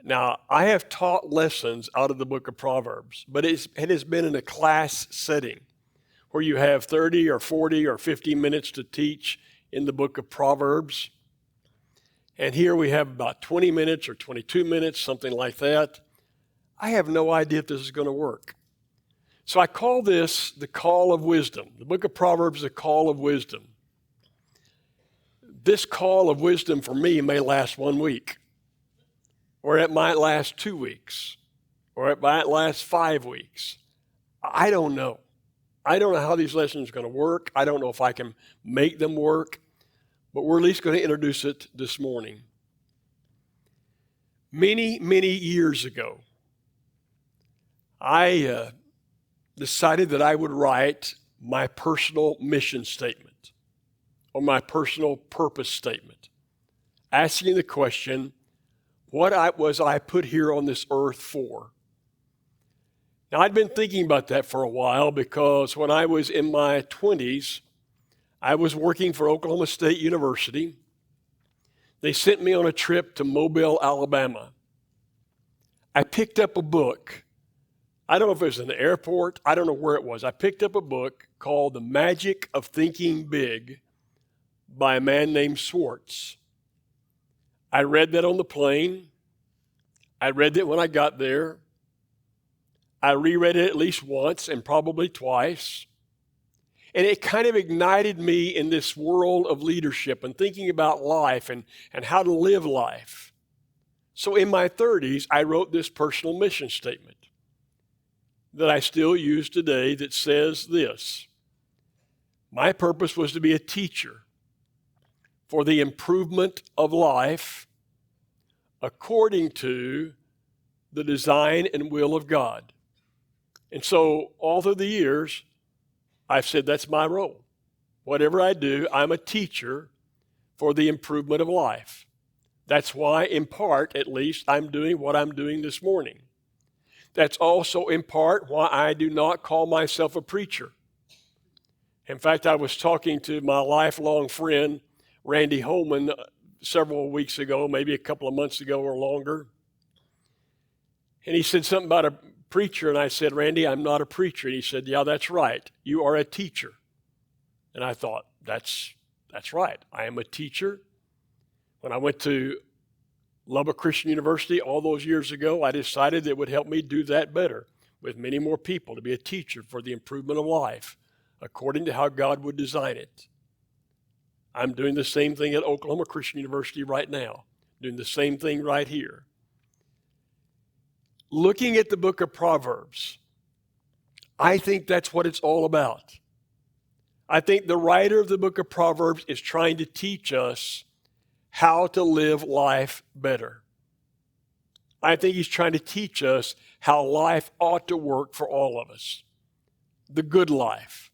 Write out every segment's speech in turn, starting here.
Now, I have taught lessons out of the book of Proverbs, but it has been in a class setting where you have 30 or 40 or 50 minutes to teach in the book of Proverbs. And here we have about 20 minutes or 22 minutes, something like that. I have no idea if this is going to work. So I call this the call of wisdom. The book of Proverbs is a call of wisdom. This call of wisdom for me may last 1 week, or it might last 2 weeks, or it might last 5 weeks. I don't know. I don't know how these lessons are going to work. I don't know if I can make them work, but we're at least going to introduce it this morning. Many, many years ago, I decided that I would write my personal mission statement or my personal purpose statement, asking the question, what was I put here on this earth for? Now, I'd been thinking about that for a while because when I was in my 20s, I was working for Oklahoma State University. They sent me on a trip to Mobile, Alabama. I picked up a book. I don't know if it was in the airport. I don't know where it was. I picked up a book called The Magic of Thinking Big by a man named Schwartz. I read that on the plane. I read it when I got there. I reread it at least once and probably twice. And it kind of ignited me in this world of leadership and thinking about life and how to live life. So in my 30s, I wrote this personal mission statement that I still use today that says this: my purpose was to be a teacher for the improvement of life according to the design and will of God. And so all through the years, I've said that's my role. Whatever I do, I'm a teacher for the improvement of life. That's why, in part at least, I'm doing what I'm doing this morning. That's also in part why I do not call myself a preacher. In fact, I was talking to my lifelong friend, Randy Holman, several weeks ago, maybe a couple of months ago or longer. And he said something about a preacher, and I said, Randy, I'm not a preacher. And he said, yeah, that's right. You are a teacher. And I thought, that's right. I am a teacher. When I went to Lubbock Christian University all those years ago, I decided it would help me do that better with many more people, to be a teacher for the improvement of life according to how God would design it. I'm doing the same thing at Oklahoma Christian University right now, doing the same thing right here. Looking at the book of Proverbs, I think that's what it's all about. I think the writer of the book of Proverbs is trying to teach us how to live life better. I think he's trying to teach us how life ought to work for all of us, the good life.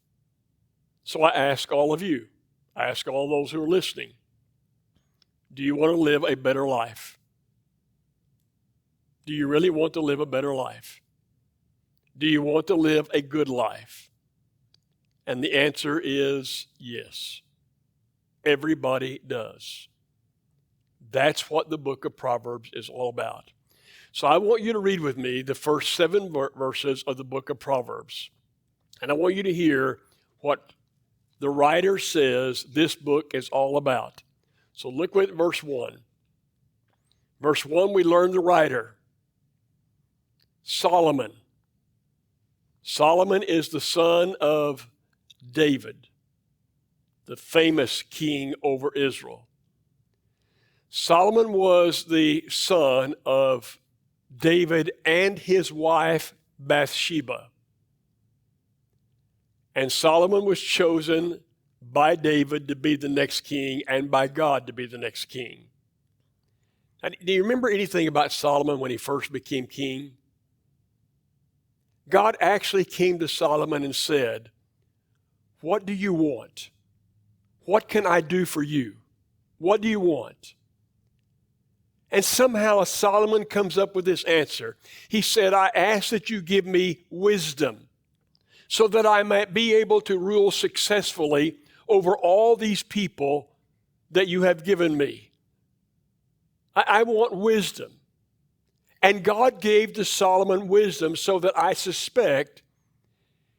So I ask all of you, I ask all those who are listening, do you want to live a better life? Do you really want to live a better life? Do you want to live a good life? And the answer is yes. Everybody does. That's what the book of Proverbs is all about. So I want you to read with me the first 7 verses of the book of Proverbs. And I want you to hear what the writer says this book is all about. So look at verse 1. Verse 1, we learn the writer, Solomon. Solomon is the son of David, the famous king over Israel. Solomon was the son of David and his wife Bathsheba. And Solomon was chosen by David to be the next king and by God to be the next king. Now, do you remember anything about Solomon when he first became king? God actually came to Solomon and said, "What do you want? What can I do for you? What do you want?" And somehow Solomon comes up with this answer. He said, "I ask that you give me wisdom so that I might be able to rule successfully over all these people that you have given me. I want wisdom." And God gave to Solomon wisdom, so that I suspect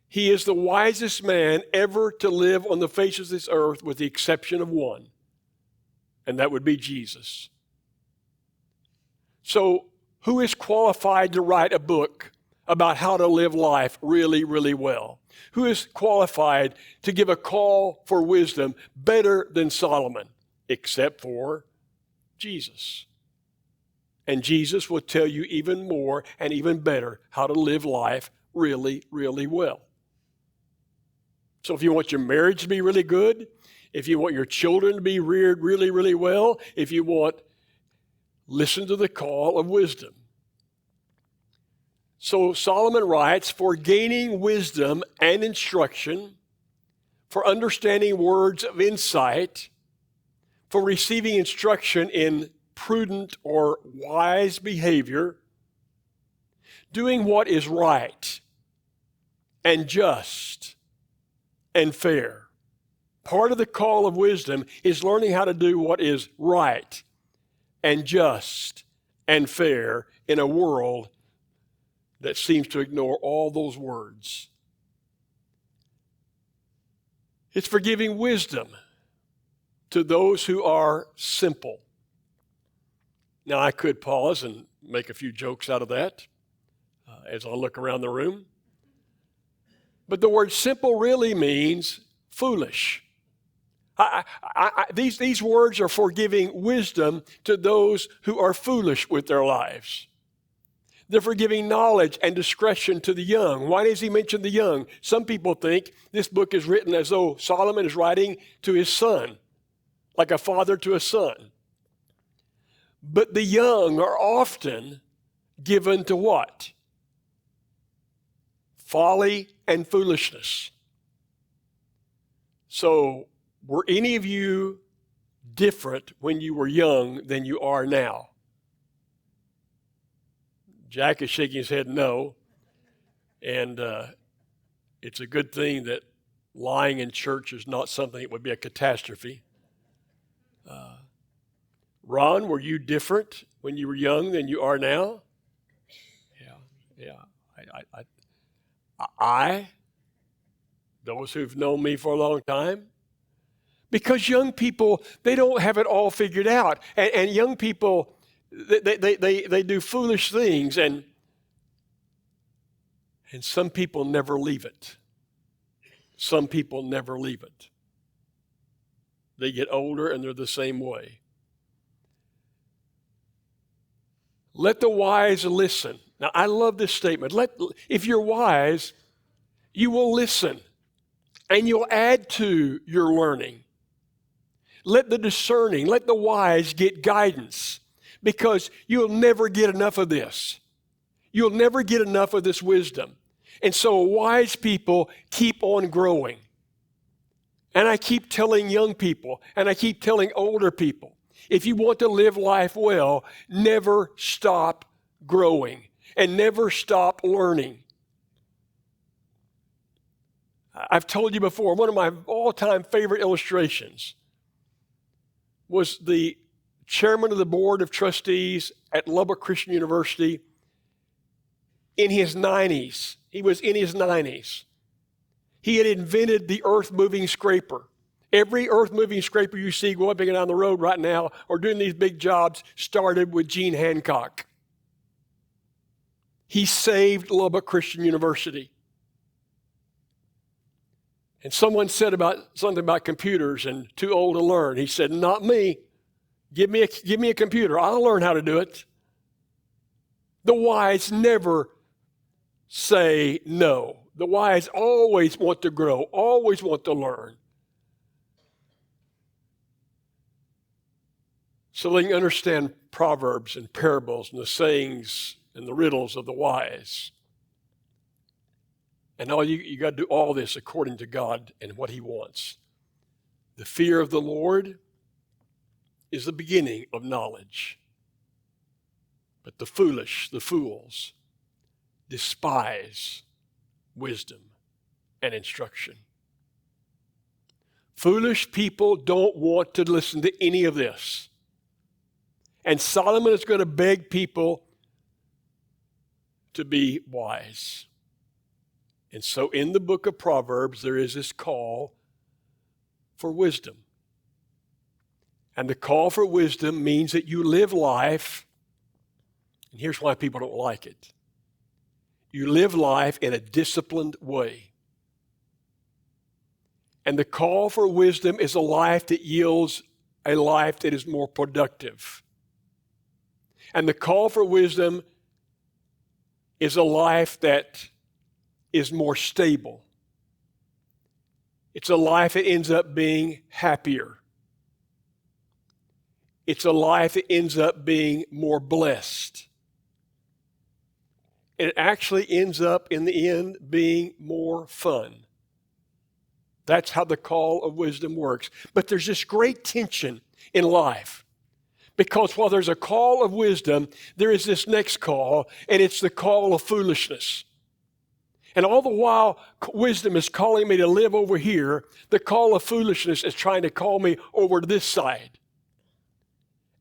he is the wisest man ever to live on the face of this earth, with the exception of one, and that would be Jesus. So, who is qualified to write a book about how to live life really, really well? Who is qualified to give a call for wisdom better than Solomon, except for Jesus? And Jesus will tell you even more and even better how to live life really, really well. So if you want your marriage to be really good, if you want your children to be reared really, really well, if you want, listen to the call of wisdom. So Solomon writes, for gaining wisdom and instruction, for understanding words of insight, for receiving instruction in prudent or wise behavior, doing what is right and just and fair. Part of the call of wisdom is learning how to do what is right and just and fair in a world that seems to ignore all those words. It's for giving wisdom to those who are simple. Now, I could pause and make a few jokes out of that as I look around the room. But the word simple really means foolish. These words are for giving wisdom to those who are foolish with their lives. They're for giving knowledge and discretion to the young. Why does he mention the young? Some people think this book is written as though Solomon is writing to his son, like a father to a son. But the young are often given to what? Folly and foolishness. So, were any of you different when you were young than you are now? Jack is shaking his head no. And it's a good thing that lying in church is not something that would be a catastrophe. Ron, were you different when you were young than you are now? Yeah. Those who've known me for a long time, because young people, they don't have it all figured out, and young people, they do foolish things, and some people never leave it. Some people never leave it. They get older and they're the same way. Let the wise listen. Now, I love this statement. If you're wise, you will listen and you'll add to your learning. Let the discerning, let the wise get guidance, because you'll never get enough of this. You'll never get enough of this wisdom. And so wise people keep on growing. And I keep telling young people, and I keep telling older people, if you want to live life well, never stop growing and never stop learning. I've told you before, one of my all-time favorite illustrations was the chairman of the board of trustees at Lubbock Christian University in his 90s. He was in his 90s. He had invented the earth-moving scraper. Every earth-moving scraper you see going up and down the road right now or doing these big jobs started with Gene Hancock. He saved Lubbock Christian University. And someone said something about computers and too old to learn. He said, not me. Give me a computer. I'll learn how to do it. The wise never say no. The wise always want to grow, always want to learn. So they can understand proverbs and parables and the sayings and the riddles of the wise. And you got to do all this according to God and what he wants. The fear of the Lord is the beginning of knowledge. But the foolish, the fools, despise wisdom and instruction. Foolish people don't want to listen to any of this. And Solomon is going to beg people to be wise. And so in the book of Proverbs, there is this call for wisdom. And the call for wisdom means that you live life, and here's why people don't like it. You live life in a disciplined way. And the call for wisdom is a life that yields a life that is more productive. And the call for wisdom is a life that is more stable. It's a life that ends up being happier. It's a life that ends up being more blessed. And it actually ends up, in the end, being more fun. That's how the call of wisdom works. But there's this great tension in life. Because while there's a call of wisdom, there is this next call, and it's the call of foolishness. And all the while, wisdom is calling me to live over here, the call of foolishness is trying to call me over to this side.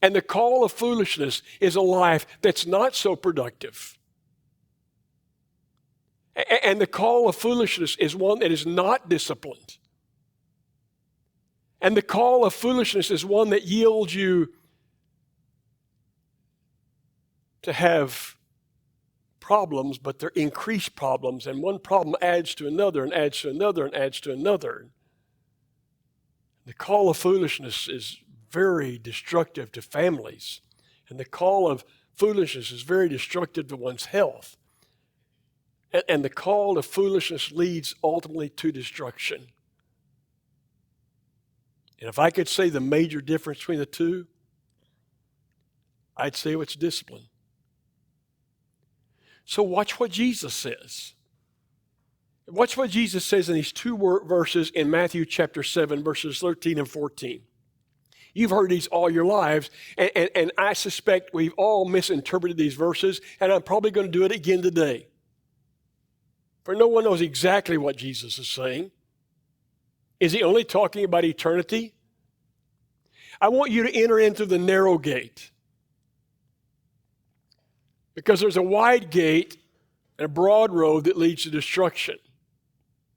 And the call of foolishness is a life that's not so productive. And the call of foolishness is one that is not disciplined. And the call of foolishness is one that yields you to have problems, but they're increased problems. And one problem adds to another and adds to another and adds to another. The call of foolishness is very destructive to families. And the call of foolishness is very destructive to one's health. And the call of foolishness leads ultimately to destruction. And if I could say the major difference between the two, I'd say it's discipline. So watch what Jesus says. Watch what Jesus says in these two verses in Matthew chapter 7, verses 13 and 14. You've heard these all your lives, and I suspect we've all misinterpreted these verses, and I'm probably going to do it again today. For no one knows exactly what Jesus is saying. Is he only talking about eternity? I want you to enter into the narrow gate. Because there's a wide gate and a broad road that leads to destruction.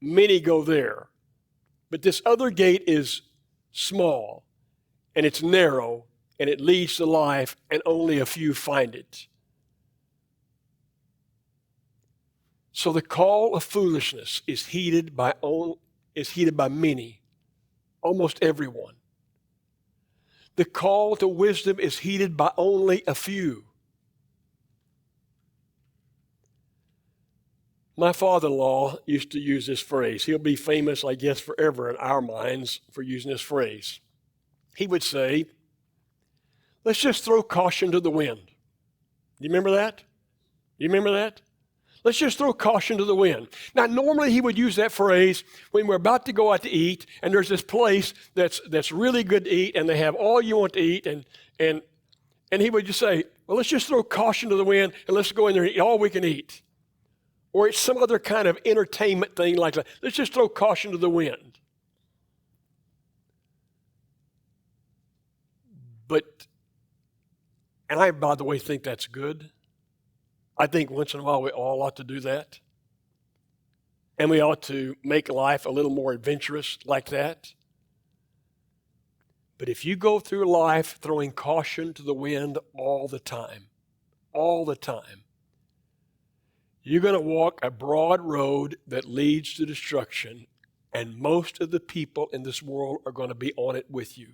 Many go there. But this other gate is small, and it's narrow, and it leads to life, and only a few find it. So the call of foolishness is heeded by many, almost everyone. The call to wisdom is heeded by only a few. My father-in-law used to use this phrase. He'll be famous, I guess, forever in our minds for using this phrase. He would say, let's just throw caution to the wind. Do you remember that? You remember that? Let's just throw caution to the wind. Now, normally he would use that phrase when we're about to go out to eat, and there's this place that's really good to eat, and they have all you want to eat, and he would just say, well, let's just throw caution to the wind, and let's go in there and eat all we can eat. Or it's some other kind of entertainment thing like that. Let's just throw caution to the wind. And I, by the way, think that's good. I think once in a while we all ought to do that. And we ought to make life a little more adventurous like that. But if you go through life throwing caution to the wind all the time, you're going to walk a broad road that leads to destruction, and most of the people in this world are going to be on it with you.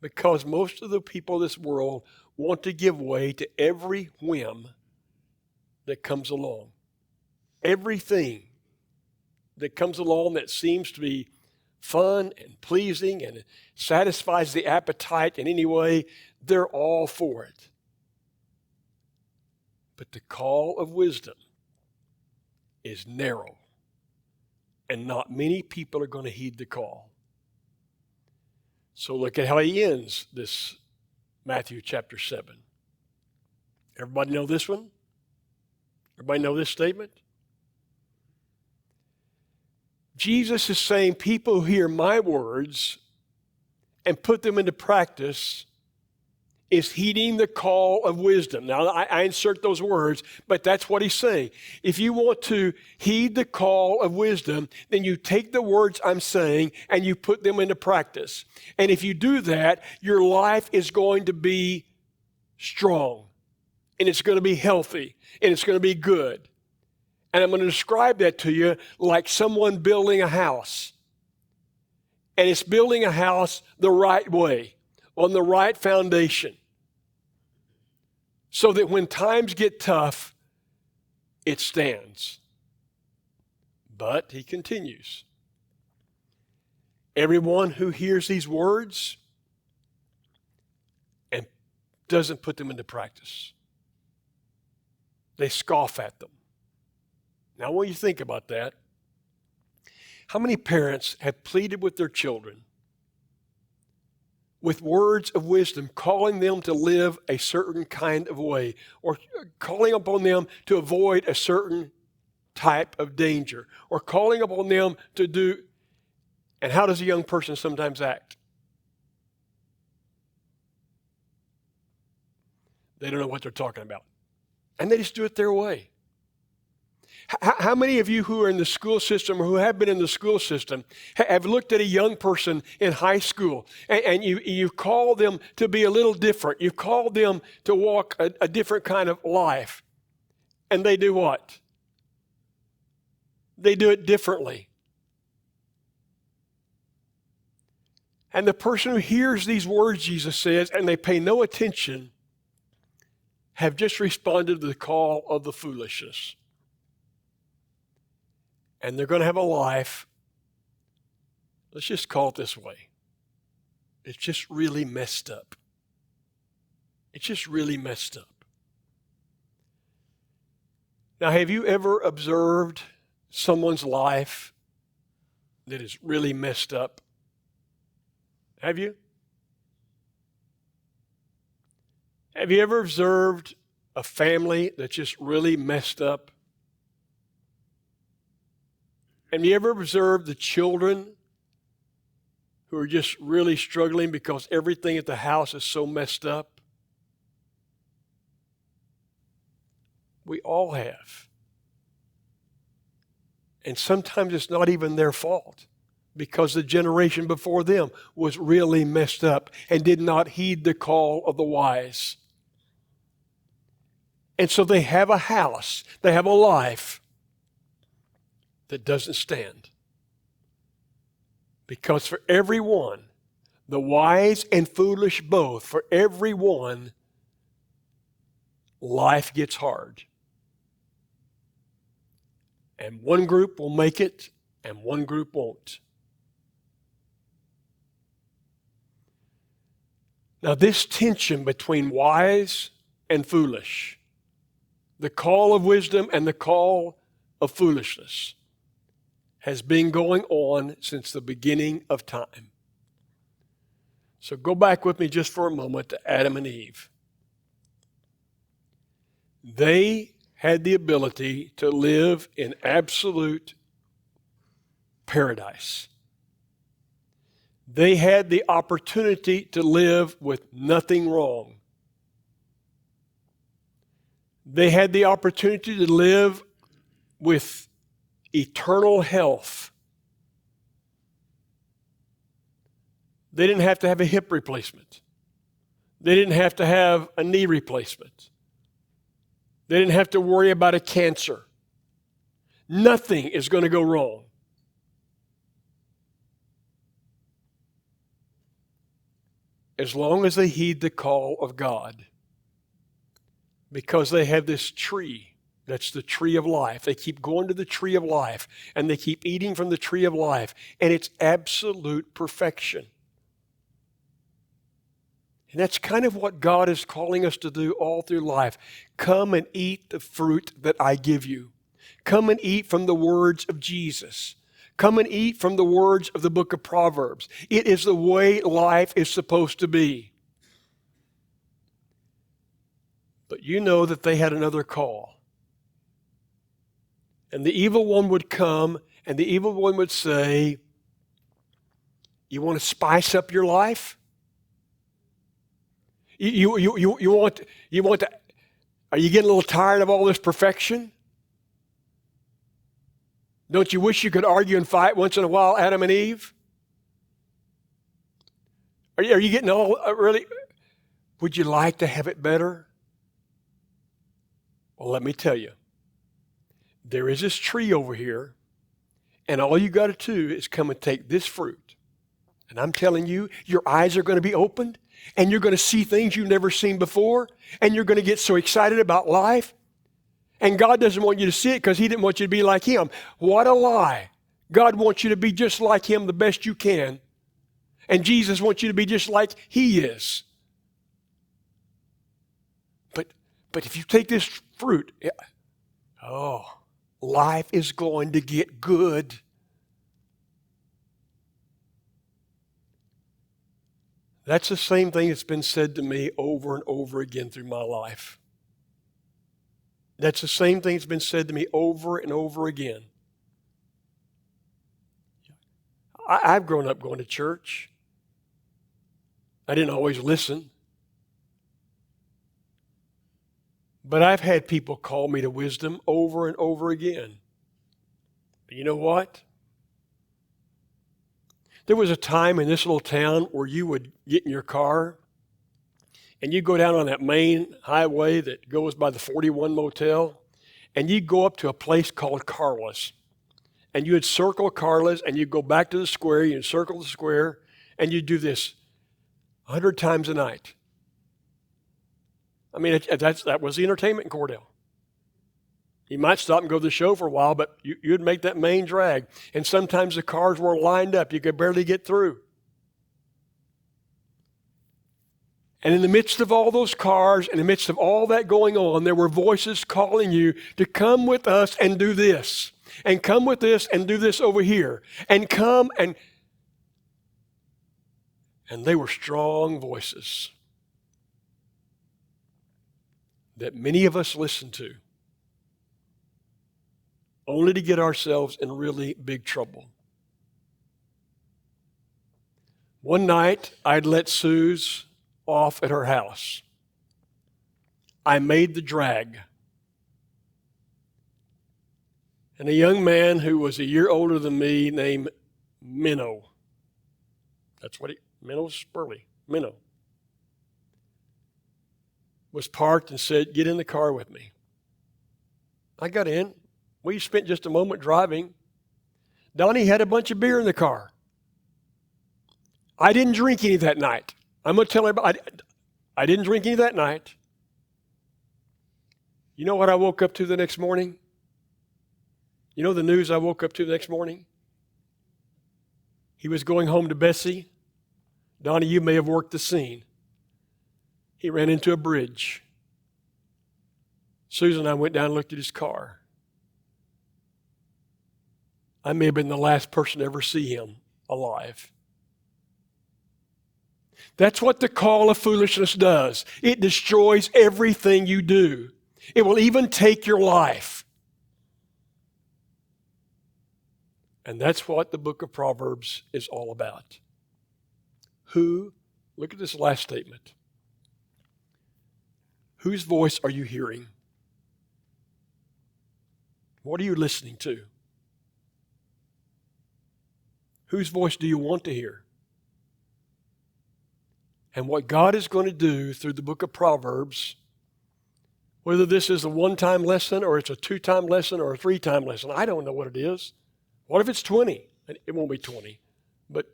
Because most of the people in this world want to give way to every whim that comes along. Everything that comes along that seems to be fun and pleasing and satisfies the appetite in any way, they're all for it. But the call of wisdom is narrow, and not many people are going to heed the call. So look at how he ends this Matthew chapter 7. Everybody know this one? Everybody know this statement? Jesus is saying people who hear my words and put them into practice is heeding the call of wisdom. Now, I insert those words, but that's what he's saying. If you want to heed the call of wisdom, then you take the words I'm saying and you put them into practice. And if you do that, your life is going to be strong, and it's going to be healthy, and it's going to be good. And I'm going to describe that to you like someone building a house. And it's building a house the right way, on the right foundation, so that when times get tough, it stands. But he continues, everyone who hears these words and doesn't put them into practice, they scoff at them. Now, when you think about that, how many parents have pleaded with their children with words of wisdom, calling them to live a certain kind of way, or calling upon them to avoid a certain type of danger, or calling upon them to do, and how does a young person sometimes act? They don't know what they're talking about. And they just do it their way. How many of you who are in the school system or who have been in the school system have looked at a young person in high school and you call them to be a little different? You call them to walk a different kind of life. And they do what? They do it differently. And the person who hears these words, Jesus says, and they pay no attention, have just responded to the call of the foolishness. And they're going to have a life, let's just call it this way. It's just really messed up. It's just really messed up. Now, have you ever observed someone's life that is really messed up? Have you? Have you ever observed a family that's just really messed up? Have you ever observed the children who are just really struggling because everything at the house is so messed up? We all have. And sometimes it's not even their fault, because the generation before them was really messed up and did not heed the call of the wise. And so they have a house, they have a life that doesn't stand. Because for everyone, the wise and foolish both, for everyone, life gets hard. And one group will make it, and one group won't. Now, this tension between wise and foolish, the call of wisdom and the call of foolishness, has been going on since the beginning of time. So go back with me just for a moment to Adam and Eve. They had the ability to live in absolute paradise. They had the opportunity to live with nothing wrong. They had the opportunity to live with eternal health. They didn't have to have a hip replacement. They didn't have to have a knee replacement. They didn't have to worry about a cancer. Nothing is going to go wrong. As long as they heed the call of God. Because they have this tree. That's the tree of life. They keep going to the tree of life, and they keep eating from the tree of life, and it's absolute perfection. And that's kind of what God is calling us to do all through life. Come and eat the fruit that I give you. Come and eat from the words of Jesus. Come and eat from the words of the book of Proverbs. It is the way life is supposed to be. But you know that they had another call. And the evil one would come, and the evil one would say, you want to spice up your life? You want to, are you getting a little tired of all this perfection? Don't you wish you could argue and fight once in a while, Adam and Eve? Are you getting all, really, would you like to have it better? Well, let me tell you, there is this tree over here, and all you got to do is come and take this fruit. And I'm telling you, your eyes are going to be opened, and you're going to see things you've never seen before, and you're going to get so excited about life. And God doesn't want you to see it because He didn't want you to be like Him. What a lie. God wants you to be just like Him the best you can. And Jesus wants you to be just like He is. But if you take this fruit, life is going to get good. That's the same thing that's been said to me over and over again through my life. That's the same thing that's been said to me over and over again. I've grown up going to church. I didn't always listen. But I've had people call me to wisdom over and over again. But you know what? There was a time in this little town where you would get in your car and you'd go down on that main highway that goes by the 41 Motel, and you'd go up to a place called Carla's. And you would circle Carla's, and you'd go back to the square, you'd circle the square, and you'd do this 100 times a night. I mean, that was the entertainment in Cordell. You might stop and go to the show for a while, but you'd make that main drag. And sometimes the cars were lined up. You could barely get through. And in the midst of all those cars, in the midst of all that going on, there were voices calling you to come with us and do this. And come with this and do this over here. And come and they were strong voices that many of us listen to, only to get ourselves in really big trouble. One night, I'd let Suze off at her house. I made the drag. And a young man who was a year older than me named Minnow. Minnow Spurley. Minnow. Was parked and said, "Get in the car with me." I got in. We spent just a moment driving. Donnie had a bunch of beer in the car. I didn't drink any that night. I'm going to tell everybody, I didn't drink any that night. You know what I woke up to the next morning? You know the news I woke up to the next morning? He was going home to Bessie. Donnie, you may have worked the scene. He ran into a bridge. Susan and I went down and looked at his car. I may have been the last person to ever see him alive. That's what the call of foolishness does. It destroys everything you do. It will even take your life. And that's what the book of Proverbs is all about. Look at this last statement. Whose voice are you hearing? What are you listening to? Whose voice do you want to hear? And what God is going to do through the book of Proverbs, whether this is a one-time lesson or it's a two-time lesson or a three-time lesson, I don't know what it is. What if it's 20? It won't be 20. But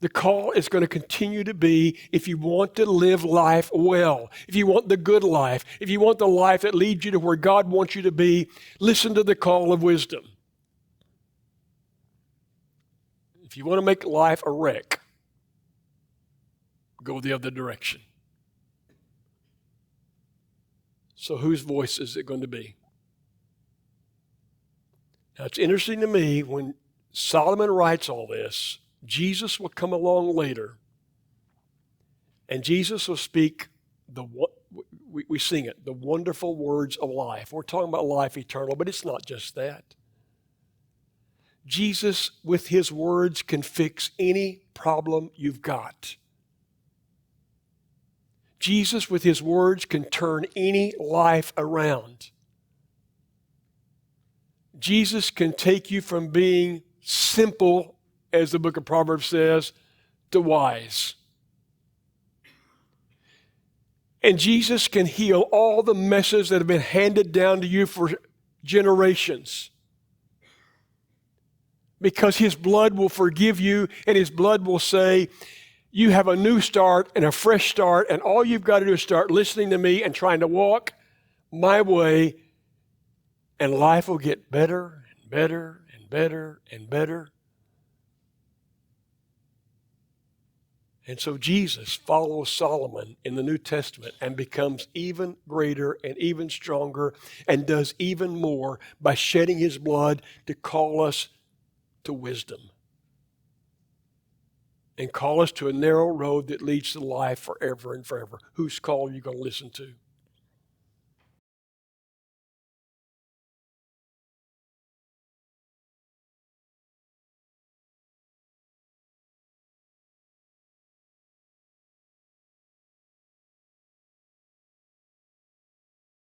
the call is going to continue to be, if you want to live life well, if you want the good life, if you want the life that leads you to where God wants you to be, listen to the call of wisdom. If you want to make life a wreck, go the other direction. So whose voice is it going to be? Now it's interesting to me when Solomon writes all this, Jesus will come along later, and Jesus will speak we sing it, the wonderful words of life. We're talking about life eternal, but it's not just that. Jesus, with his words, can fix any problem you've got. Jesus, with his words, can turn any life around. Jesus can take you from being simple, as the book of Proverbs says, to wise. And Jesus can heal all the messes that have been handed down to you for generations. Because his blood will forgive you, and his blood will say, you have a new start and a fresh start, and all you've got to do is start listening to me and trying to walk my way, and life will get better and better and better and better. And so Jesus follows Solomon in the New Testament and becomes even greater and even stronger and does even more by shedding his blood to call us to wisdom and call us to a narrow road that leads to life forever and forever. Whose call are you going to listen to?